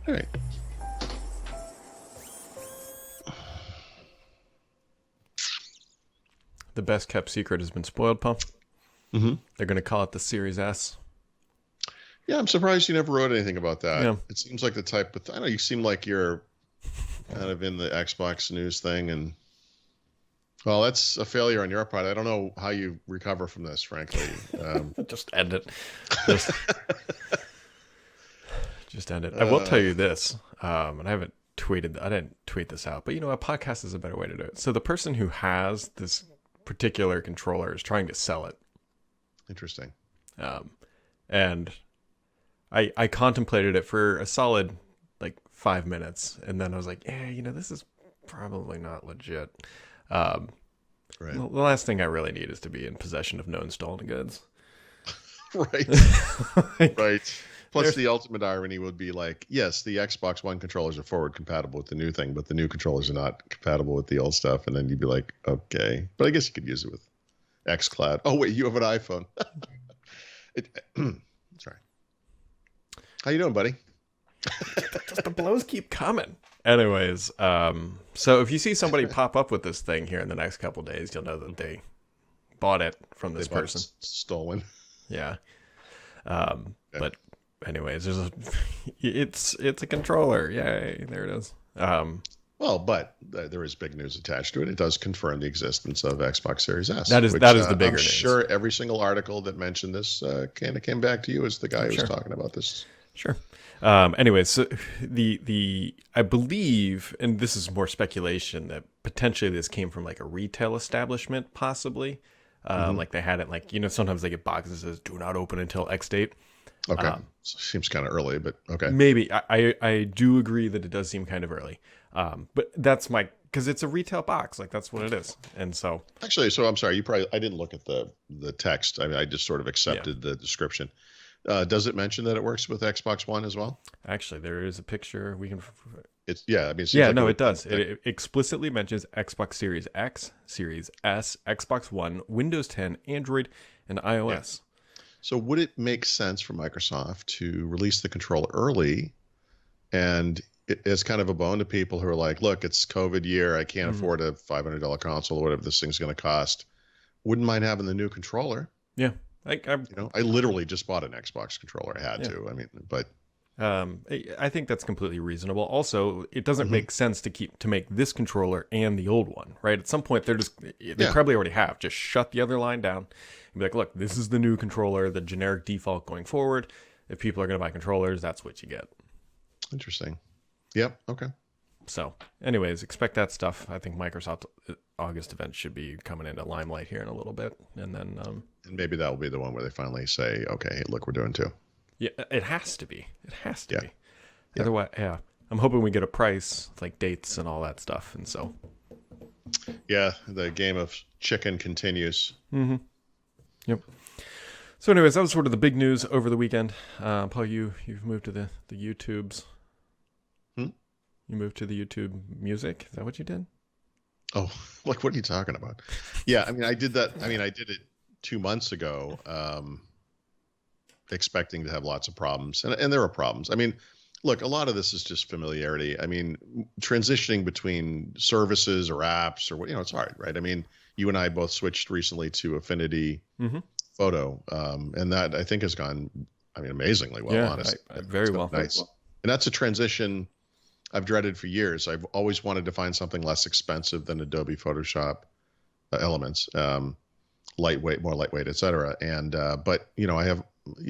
All right. The best kept secret has been spoiled, Paul. Mm-hmm. They're going to call it the Series S. Yeah, I'm surprised you never wrote anything about that. Yeah. It seems like the type of, I know you seem like you're kind of in the Xbox news thing, and well, that's a failure on your part. I don't know how you recover from this, frankly. Just end it. Just end it. I will tell you this, and I haven't tweeted. I didn't tweet this out, but you know, a podcast is a better way to do it. So the person who has this particular controller is trying to sell it, Interesting. and I contemplated it for a solid like 5 minutes, and then I was like, yeah, you know, this is probably not legit. Right. The last thing I really need is to be in possession of known stolen goods. Right. Right. Plus, the ultimate irony would be like, yes, the Xbox One controllers are forward compatible with the new thing, but the new controllers are not compatible with the old stuff. And then you'd be like, okay. But I guess you could use it with xCloud. Oh, wait, you have an iPhone. Sorry. How you doing, buddy? Just the blows keep coming. Anyways, so if you see somebody pop up with this thing here in the next couple of days, you'll know that they bought it from this person. Stolen. Yeah. But anyways, it's a controller. Yay, there it is. Well, but there is big news attached to it. It does confirm the existence of Xbox Series S. That is the bigger news. I'm sure every single article that mentioned this kind of came back to you as the guy who was talking about this. Sure. Anyways, so I believe, and this is more speculation, that potentially this came from like a retail establishment, possibly. Like they had it, like, you know, sometimes they get boxes that says "do not open until X date." Okay, seems kind of early, but okay. Maybe I do agree that it does seem kind of early, but that's because it's a retail box, like that's what it is, and so actually, so I'm sorry, I didn't look at the text. I mean, I just sort of accepted the description. Does it mention that it works with Xbox One as well? Actually, there is a picture we can. It's I mean, it does. It explicitly mentions Xbox Series X, Series S, Xbox One, Windows 10, Android, and iOS. Yeah. So would it make sense for Microsoft to release the controller early, and it's kind of a bone to people who are like, look, it's COVID year, I can't afford a $500 console or whatever this thing's going to cost. Wouldn't mind having the new controller. Yeah. I literally just bought an Xbox controller. I had to. I mean, but I think that's completely reasonable. Also, it doesn't make sense to make this controller and the old one, right? At some point, they probably already have. Just shut the other line down and be like, look, this is the new controller, the generic default going forward. If people are going to buy controllers, that's what you get. Interesting. Yep. Okay. So, anyways, expect that stuff. I think Microsoft August event should be coming into limelight here in a little bit, and then and maybe that will be the one where they finally say, okay, hey, look, we're doing two. Yeah, it has to be. It has to be. Otherwise, I'm hoping we get a price, like dates and all that stuff, and so. Yeah, the game of chicken continues. Mm-hmm. Yep. So, anyways, that was sort of the big news over the weekend. Paul, you've moved to the YouTubes. You moved to the YouTube music. Is that what you did? Oh, like, what are you talking about? Yeah, I mean, I did that. I mean, I did it 2 months ago, expecting to have lots of problems. And there are problems. I mean, look, a lot of this is just familiarity. I mean, transitioning between services or apps or, it's hard, right? I mean, you and I both switched recently to Affinity Photo. And that, I think, has gone, amazingly well, honestly. Very well. Nice. And that's a transition I've dreaded for years. I've always wanted to find something less expensive than Adobe Photoshop Elements, more lightweight, et cetera. And, but you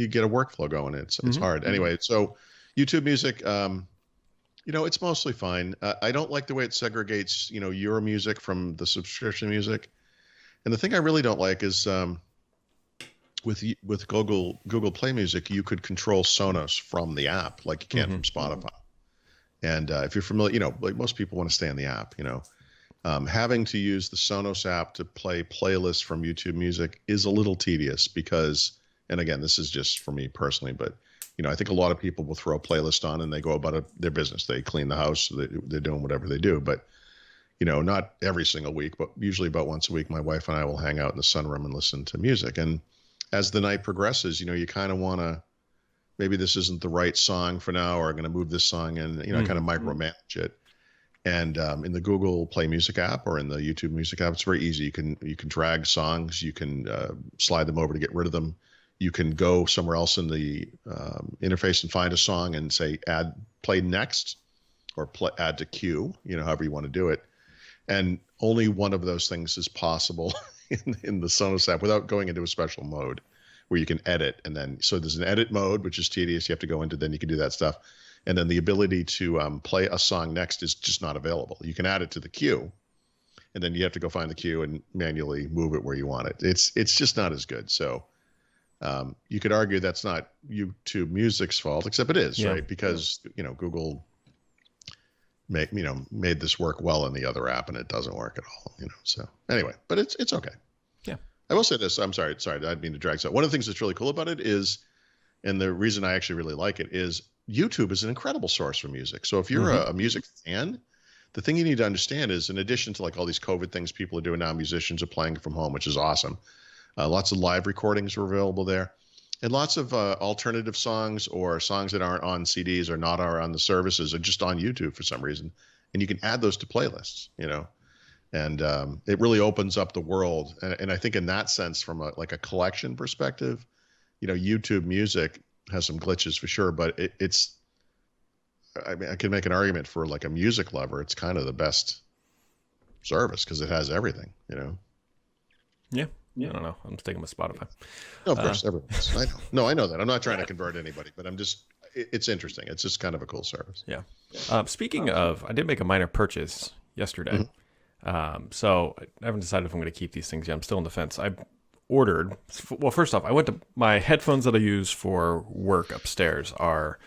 get a workflow going. It's hard. Anyway, so YouTube music, it's mostly fine. I don't like the way it segregates, your music from the subscription music. And the thing I really don't like is, with Google Play Music, you could control Sonos from the app like you can from Spotify. And if you're familiar, like most people want to stay in the app, having to use the Sonos app to play playlists from YouTube Music is a little tedious because, and again, this is just for me personally, but, I think a lot of people will throw a playlist on and they go about their business. They clean the house, they're doing whatever they do. But, not every single week, but usually about once a week, my wife and I will hang out in the sunroom and listen to music. And as the night progresses, you kind of want to maybe this isn't the right song for now, or I'm going to move this song in, kind of micromanage it. And in the Google Play Music app or in the YouTube Music app, it's very easy. You can drag songs, you can slide them over to get rid of them. You can go somewhere else in the interface and find a song and say add play next or add to queue, however you want to do it. And only one of those things is possible in the Sonos app without going into a special mode where you can edit. And then, so there's an edit mode, which is tedious. You have to go into, then you can do that stuff. And then the ability to play a song next is just not available. You can add it to the queue, and then you have to go find the queue and manually move it where you want it. It's just not as good. So you could argue that's not YouTube Music's fault, except it is, right? Because Google made this work well in the other app, and it doesn't work at all. So anyway, but it's okay. Yeah, I will say this. I'm sorry, I didn't mean to drag. So one of the things that's really cool about it is, and the reason I actually really like it is, YouTube is an incredible source for music. So if you're a music fan, the thing you need to understand is, in addition to like all these COVID things people are doing now, musicians are playing from home, which is awesome. Lots of live recordings are available there, and lots of alternative songs or songs that aren't on CDs or not are on the services are just on YouTube for some reason. And you can add those to playlists, and it really opens up the world. And I think in that sense, from a collection perspective, YouTube Music has some glitches for sure, but it's, I mean, I can make an argument for like a music lover. It's kind of the best service because it has everything, Yeah. I don't know. I'm sticking with Spotify. No, of course, everyone. I know. No, I know that. I'm not trying to convert anybody, but it's interesting. It's just kind of a cool service. Yeah. Speaking of, I did make a minor purchase yesterday. So I haven't decided if I'm going to keep these things yet. I'm still on the fence. I ordered, well, first off, my headphones that I use for work upstairs are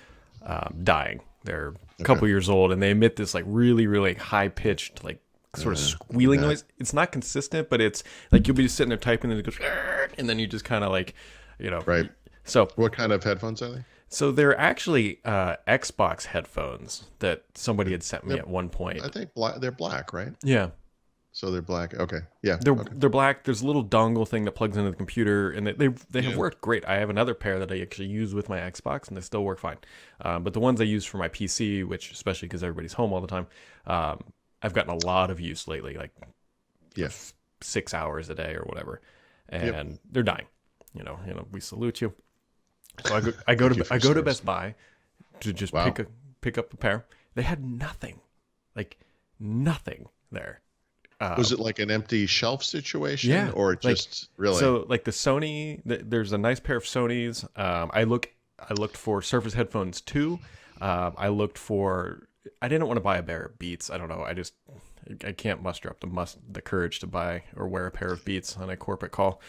dying. They're a couple years old, and they emit this like really, really high pitched, like sort of squealing noise. It's not consistent, but it's like you'll be just sitting there typing and it goes, and then you just kind of like, Right. So what kind of headphones are they? So they're actually Xbox headphones that somebody had sent me at one point. I think they're black, right? Yeah. So they're black. Okay. Yeah. They're black. There's a little dongle thing that plugs into the computer, and they have worked great. I have another pair that I actually use with my Xbox, and they still work fine. But the ones I use for my PC, which especially because everybody's home all the time, I've gotten a lot of use lately, like 6 hours a day or whatever, and they're dying. We salute you. So I go to Best Buy to just pick up a pair. They had nothing there. Was it like an empty shelf situation? Yeah, or just really? So like the Sony, there's a nice pair of Sonys. I looked for Surface Headphones 2. I didn't want to buy a pair of Beats. I don't know. I can't muster up the courage to buy or wear a pair of Beats on a corporate call.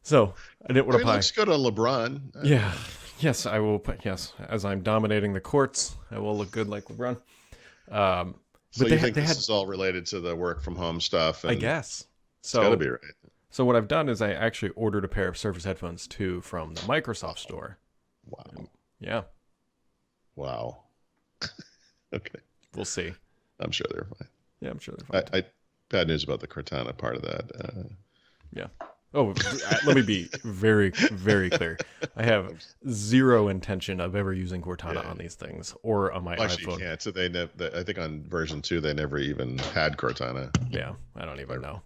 So I didn't want to buy. Looks good on LeBron. Yeah. Yes, I will. Yes, as I'm dominating the courts, I will look good like LeBron. So you think this is all related to the work from home stuff? I guess. So it's got to be right. So what I've done is I actually ordered a pair of Surface Headphones 2 from the Microsoft store. Wow. Yeah. Wow. Okay. We'll see. I'm sure they're fine. Yeah, I'm sure they're fine. Bad news about the Cortana part of that. Yeah. Oh, let me be very, very clear. I have zero intention of ever using Cortana on these things or on my iPhone. You can't. So I think on version 2, they never even had Cortana. Yeah, I don't even know.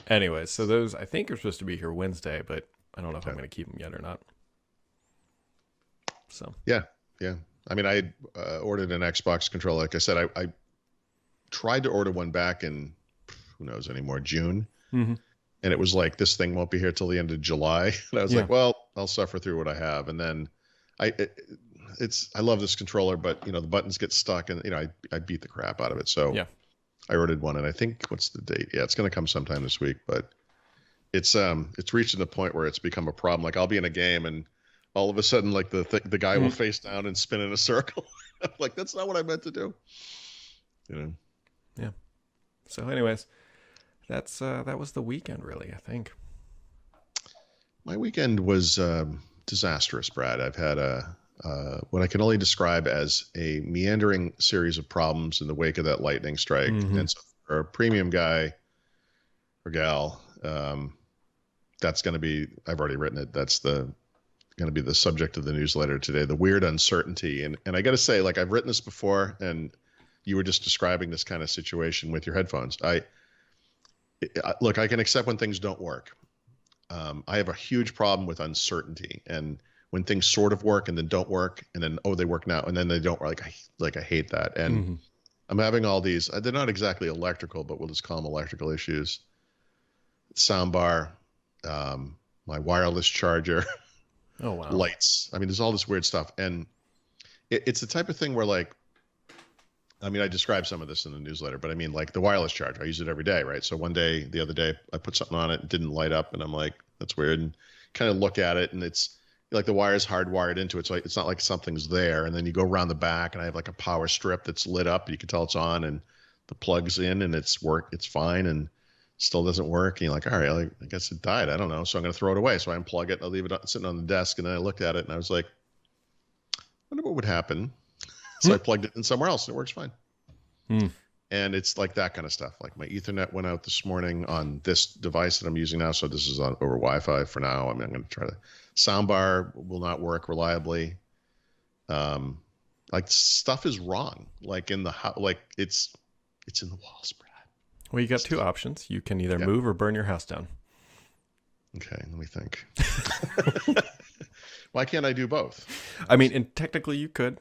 Anyways, so those I think are supposed to be here Wednesday, but I don't know if I'm going to keep them yet or not. So yeah. I mean, I ordered an Xbox controller. Like I said, I tried to order one back in who knows anymore, June. And it was like, this thing won't be here till the end of July. And I was like, well, I'll suffer through what I have. And then I love this controller, but the buttons get stuck, and I beat the crap out of it. So I ordered one, and I think, what's the date? Yeah, it's going to come sometime this week, but it's reaching the point where it's become a problem. Like I'll be in a game, and all of a sudden, like the guy will face down and spin in a circle. I'm like, that's not what I meant to do. Yeah. So anyways, that was the weekend, really, I think. My weekend was disastrous, Brad. I've had what I can only describe as a meandering series of problems in the wake of that lightning strike. And so for a premium guy or gal, that's going to be, I've already written it. That's the going to be the subject of the newsletter today, the weird uncertainty. And I got to say, like, I've written this before, and you were just describing this kind of situation with your headphones. Look, I can accept when things don't work. I have a huge problem with uncertainty, and when things sort of work and then don't work, and then, oh, they work now, and then they don't. I hate that. And I'm having all these, they're not exactly electrical, but we'll just call them electrical issues. Soundbar, my wireless charger, oh wow, lights. I mean, there's all this weird stuff. And it's the type of thing where, like, I mean, I described some of this in the newsletter, but I mean, like the wireless charger, I use it every day, right? So the other day, I put something on it, it didn't light up, and I'm like, that's weird. And kind of look at it, and it's like the wire's hardwired into it, so it's not like something's there. And then you go around the back, and I have like a power strip that's lit up, and you can tell it's on, and the plug's in, and it's fine, and still doesn't work. And you're like, all right, I guess it died. I don't know, so I'm going to throw it away. So I unplug it, I'll leave it sitting on the desk, and then I looked at it, and I was like, I wonder what would happen. So I plugged it in somewhere else, and it works fine. And it's like that kind of stuff. Like my Ethernet went out this morning on this device that I'm using now. So this is over Wi-Fi for now. I mean, I'm going to try to. Soundbar will not work reliably. Like stuff is wrong. Like in the house, like it's in the walls, Brad. Well, you got two options. You can either move or burn your house down. Okay, let me think. Why can't I do both? I mean, and technically you could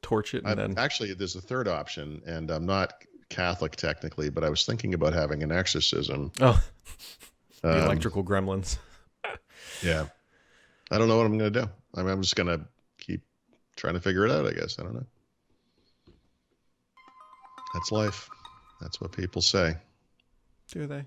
torch it and then. Actually, there's a third option, and I'm not Catholic technically, but I was thinking about having an exorcism. Oh, the electrical gremlins. Yeah. I don't know what I'm going to do. I mean, I'm just going to keep trying to figure it out, I guess. I don't know. That's life. That's what people say. Do they?